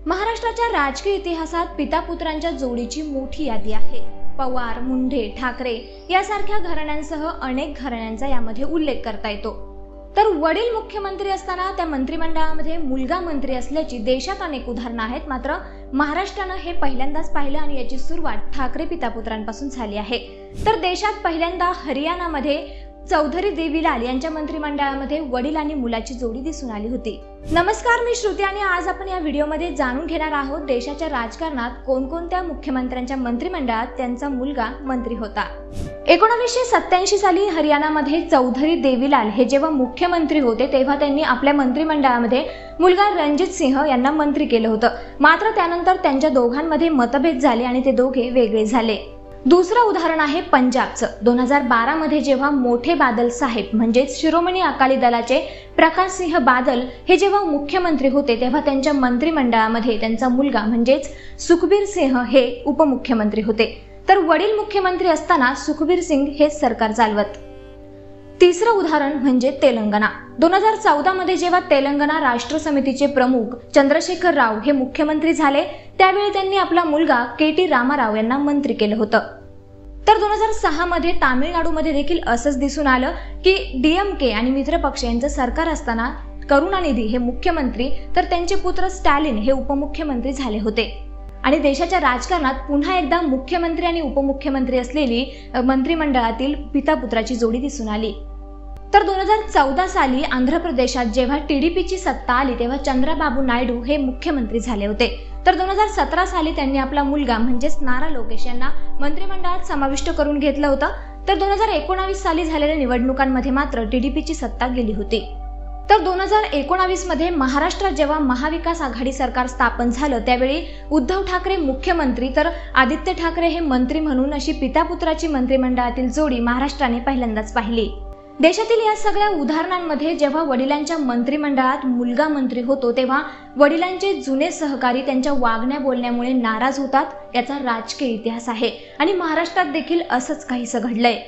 महाराष्ट्राच्या राजकीय इतिहासात पिता-पुत्रांच्या जोडीची मोठी यादी आहे। पवार, मुंढे, ठाकरे यासारख्या घराण्यांसह अनेक घराण्यांचा यामध्ये उल्लेख करता येतो। तर वडील मुख्यमंत्री असताना त्या मंत्रिमंडळामध्ये मुलगा मंत्री असल्याची देशात अनेक उदाहरणं आहेत। मात्र महाराष्ट्रानं हे पहिल्यांदाच पाहिलं आणि याची सुरुवात ठाकरे पिता-पुत्रांपासून झाली आहे। तर देशात पहिल्यांदा हरियाणामध्ये चौधरी देवीलाल यांच्या मंत्रिमंडळामध्ये वडील आणि मुलाची जोडी दिसून आली होती। नमस्कार, मी श्रुती आणि आज आपण या व्हिडिओमध्ये जाणून घेणार आहोत देशाच्या राजकारणात कोणकोणत्या मुख्यमंत्र्यांच्या मंत्रिमंडळात त्यांचा मुलगा मंत्री होता। 1987 साली हरियाणामध्ये चौधरी देवीलाल हे जेव्हा मुख्यमंत्री होते तेव्हा त्यांनी आपल्या मंत्रिमंडळामध्ये मुलगा रणजित सिंह यांना मंत्री केलं होतं। मात्र त्यानंतर त्यांच्या दोघांमध्ये मतभेद झाले आणि ते दोघे वेगळे झाले। दुसरं उदाहरण आहे पंजाबचं। 2012 मध्ये जेव्हा मोठे बादल साहेब म्हणजे शिरोमणी अकाली दलाचे प्रकाश सिंह बादल हे जेव्हा मुख्यमंत्री होते तेव्हा त्यांच्या मंत्रिमंडळामध्ये त्यांचा मुलगा म्हणजेच सुखबीर सिंह हे उपमुख्यमंत्री होते। तर वडील मुख्यमंत्री असताना सुखबीर सिंग हे सरकार चालवत। तिसरं उदाहरण म्हणजे तेलंगणा। 2014 मध्ये जेव्हा तेलंगणा राष्ट्र समितीचे प्रमुख चंद्रशेखर राव हे मुख्यमंत्री झाले त्यावेळी त्यांनी आपला मुलगा के.टी. रामाराव यांना मंत्री केलं होतं। तर 2006 मध्ये तामिळनाडूमध्ये देखील असंच दिसून आलं की डीएमके आणि मित्रपक्ष यांचं सरकार असताना करुणानिधी हे मुख्यमंत्री तर त्यांचे पुत्र स्टॅलिन हे उपमुख्यमंत्री झाले होते। आणि देशाच्या राजकारणात पुन्हा एकदा मुख्यमंत्री आणि उपमुख्यमंत्री असलेली मंत्रिमंडळातील पिता-पुत्राची जोडी दिसून आली। तर 2014 साली आंध्र प्रदेशात जेव्हा टीडीपीची सत्ता आली तेव्हा चंद्रबाबू नायडू हे मुख्यमंत्री झाले होते। तर 2017 साली त्यांनी आपला मुलगा म्हणजेच नारा लोकेश यांना मंत्रिमंडळात समाविष्ट करून घेतलं होतं। तर 2019 साली झालेल्या निवडणुकांमध्ये मात्र टीडीपीची सत्ता गेली होती। तर 2019 मध्ये महाराष्ट्रात जेव्हा महाविकास आघाडी सरकार स्थापन झालं त्यावेळी उद्धव ठाकरे मुख्यमंत्री तर आदित्य ठाकरे हे मंत्री म्हणून अशी पिता-पुत्राची मंत्रिमंडळातील जोडी महाराष्ट्राने पहिल्यांदाच पाहिली। देशातील या सगळ्या उदाहरणांमध्ये जेव्हा वडिलांच्या मंत्रिमंडळात मुलगा मंत्री होतो तेव्हा वडिलांचे जुने सहकारी त्यांच्या वागण्या बोलण्यामुळे नाराज होतात। याचा राजकीय इतिहास आहे आणि महाराष्ट्रात देखील असंच काहीसं घडलंय।